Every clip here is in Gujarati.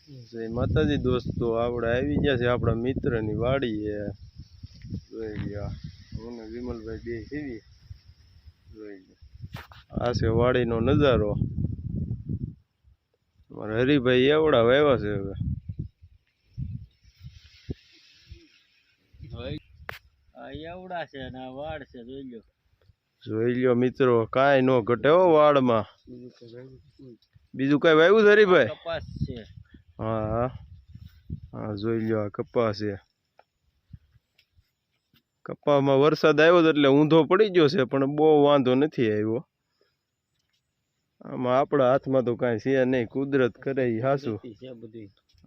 જય માતાજી દોસ્તો, આપણે આવી ગયા છે આપણા મિત્રની વાડીએ. જોઈ ગયા હું ને વિમલભાઈ બે સીવી. જોઈ ગયા આ છે વાડીનો નજારો. મારા હરિભાઈ એવડા વાવ્યા છે. હવે આ એવડા છે ને આ વાડ છે, જોઈ લ્યો મિત્રો, કાંઈ નો ઘટે હો વાડમાં. બીજું કઈ વાવ્યું છે હરિભાઈ? કપાસ છે. હા હા, જોઈ લ્યો આ કપાસ છે. કપાસમાં વરસાદ આવ્યો એટલે ઊંધો પડી ગયો છે, પણ બહુ વાંધો નથી આવ્યો. આમાં આપણા હાથમાં તો કાંઈ છે નહીં, કુદરત કરે એ હાસું.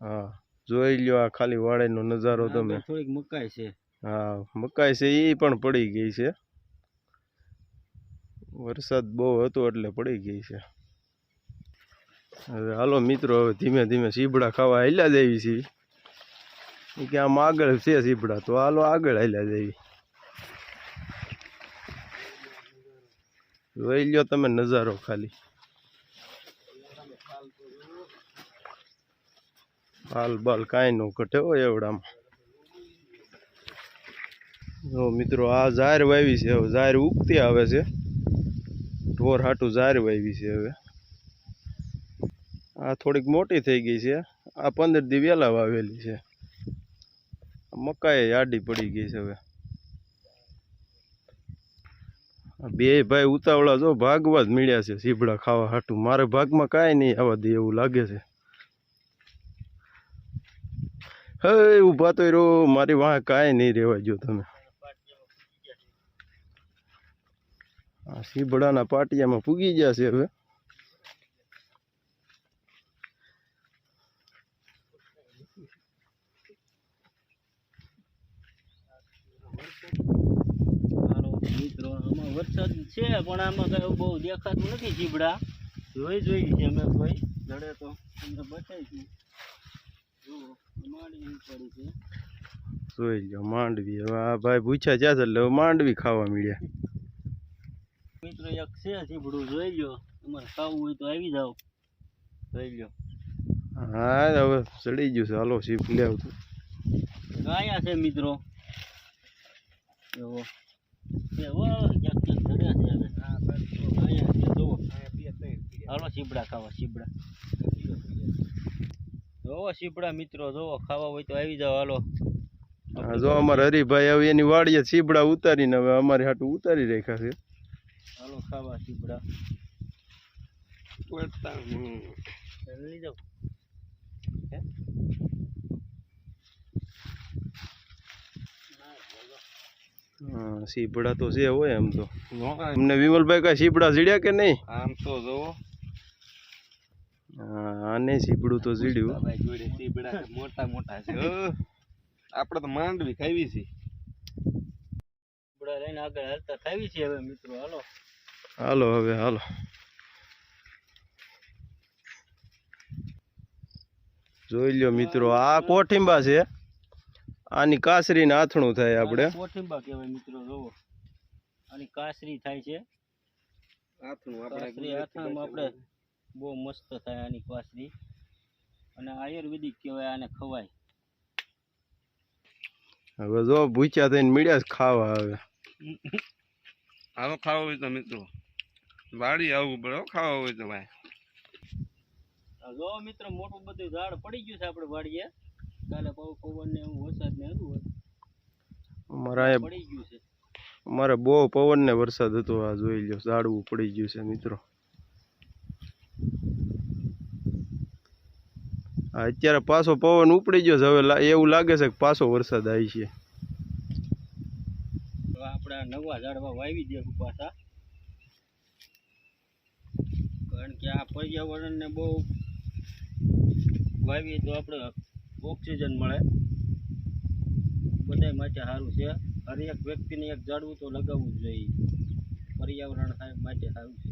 હા જોઈ લ્યો આ ખાલી વાડીનો નજારો તમે. થોડીક મકાઈ છે. હા મકાઈ છે એ પણ પડી ગઈ છે. વરસાદ બહુ હતો એટલે પડી ગઈ છે. હવે હાલો મિત્રો, હવે ધીમે ધીમે સીબડા ખાવા હાલ્યા જઈએ છીએ. કે આમ આગળ છે સીબડા, તો હાલો આગળ હાલ્યા જઈએ. જોઈ લ્યો તમે નજારો ખાલી. હાલ બાલ કાંઈ નો ઘટે હો એવડામાં. જો મિત્રો, આ ઝાર વાવી છે. હવે ઝાર ઉગતી આવે છે. ઢોર હાટું ઝાર વાવી છે. હવે આ થોડીક મોટી થઈ ગઈ છે. આ 15 દી વહેલા વાવેલી છે. મકાઈ આડી પડી ગઈ છે. હવે બે ભાઈ ઉતાવળા જો ભાગવા જ મળ્યા છે સીબડા ખાવા હાટું. મારા ભાગમાં કાંઈ નહીં આવવા દે એવું લાગે છે. હે ઊભા તો રો, મારી વાહ કાંઈ નહીં રહેવા જો તમે. આ સીબડાના પાટિયામાં પૂગી ગયા છે. હવે મિત્રો આમાં વરસાદ છે, પણ આમાં કઈ બહુ દેખાતું નથી. સીબડા જોઈ છે અમે, કોઈ જડે તો અમને બતાવીશું. જુઓ માંડવી પડી છે. જોઈ લો માંડવી. હવે આ ભાઈ પૂછ્યા જ્યાં એટલે હવે માંડવી ખાવા મળ્યા. મિત્રો એક છે સીબડું, જોઈ લો. તમારે ખાવું હોય તો આવી જાઓ, જોઈ લો. હા હવે ચડી ગયું છે. હાલો સીપ લે આવતું. ગાયા છે મિત્રો. જુઓ હાલો સીબડા ખાવા. જોવો સીબડા મિત્રો, જોવો ખાવા હોય તો આવી જાઓ. હાલો જો અમારા હરિભાઈ હવે એની વાડીએ સીબડા ઉતારીને હવે અમારે હાટું ઉતારી રાખ્યા છે. હાલો ખાવા સીબડા. લઈ જાઓ. હા સીબડા તો છે હોય એમ તો. અમને વિમલભાઈ કઈ સીબડા ઝીડ્યા કે નહીં? આમ તો જોવો. હા આને સીબડું તો ઝીડ્યું. સીબડા મોટા મોટા છે. આપણે તો માંડવી ખાવી છે. સીબડા લઈને આગળ હાલતા ખાવી છે. હવે મિત્રો હાલો હાલો હવે હાલો. જોઈ લ્યો મિત્રો, આ કોઠીંબા છે. આની કાસરીને આથણું થાય. આપણે કોઠીંબા કહેવાય મિત્રો. જોવો આની કાસરી થાય છે. આથણામાં આપણે બહુ મસ્ત થાય આની કાસરી, અને આયુર્વેદિક કહેવાય. આને ખવાય. હવે જો ભૂખ્યા થઈને મળ્યા જ ખાવા. હવે હાલો ખાવા હોય તો મિત્રો વાડી આવવું પડે. ખાવા હોય તો ભાઈ જો મિત્રો, મોટું બધું ઝાડ પડી ગયું છે આપણે વાડીએ. કાલે પવન ને વરસાદ ને હતું, અમારા પડી ગયું છે. અમારે બહુ પવન ને વરસાદ હતો. આ જોઈ લ્યો ઝાડવું પડી ગયું છે મિત્રો. અત્યારે પાછો પવન ઉપડી ગયો છે. હવે એવું લાગે છે કે પાછો વરસાદ આવી છે. આપણે નવા ઝાડવા વાવી દે પાછા, કારણ કે આ પર્યાવરણને બહુ વાવીએ તો આપણે ઓક્સિજન મળે. બધા માટે સારું છે. હરેક વ્યક્તિને એક ઝાડવું તો લગાવવું જ જોઈએ. પર્યાવરણ માટે સારું છે.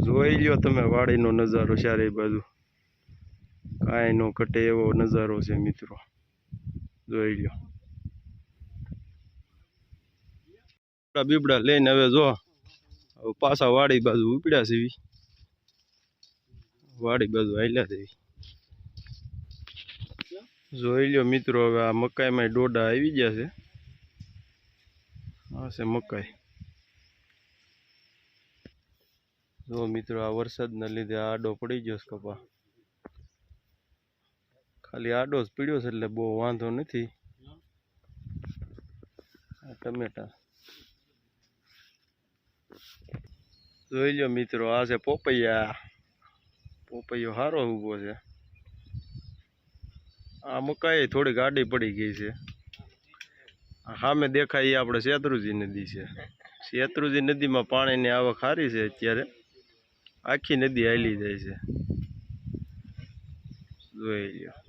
જોઈ લ્યો તમે વાડીનો નજારો. ચારે બાજુ કાંઈ નો ઘટે એવો નજારો છે મિત્રો. જોઈ લ્યો. બીબડા લઈને હવે જો પાછા વાડી બાજુ ઉપડ્યા છે. વાડી બાજુ હાલ્યા છે. જોઈ લ્યો મિત્રો, હવે આ મકાઈમાં ડોડા આવી ગયા છે. આ છે મકાઈ. જો મિત્રો, આ વરસાદના લીધે આડો પડી ગયો છે કપા. ખાલી આડો જ પીડ્યો છે એટલે બહુ વાંધો નથી. આ ટમેટા જોઈ લો મિત્રો, આ છે પોપૈયા. પોપૈયો સારો ઊભો છે. આ મકાઈ થોડીક આડી પડી ગઈ છે. સામે દેખાય એ આપણે શેત્રુંજી નદી છે. શેત્રુંજી નદીમાં પાણીની આવક સારી છે અત્યારે. આખી નદી હાલી જાય છે. જોઈ લ્યો.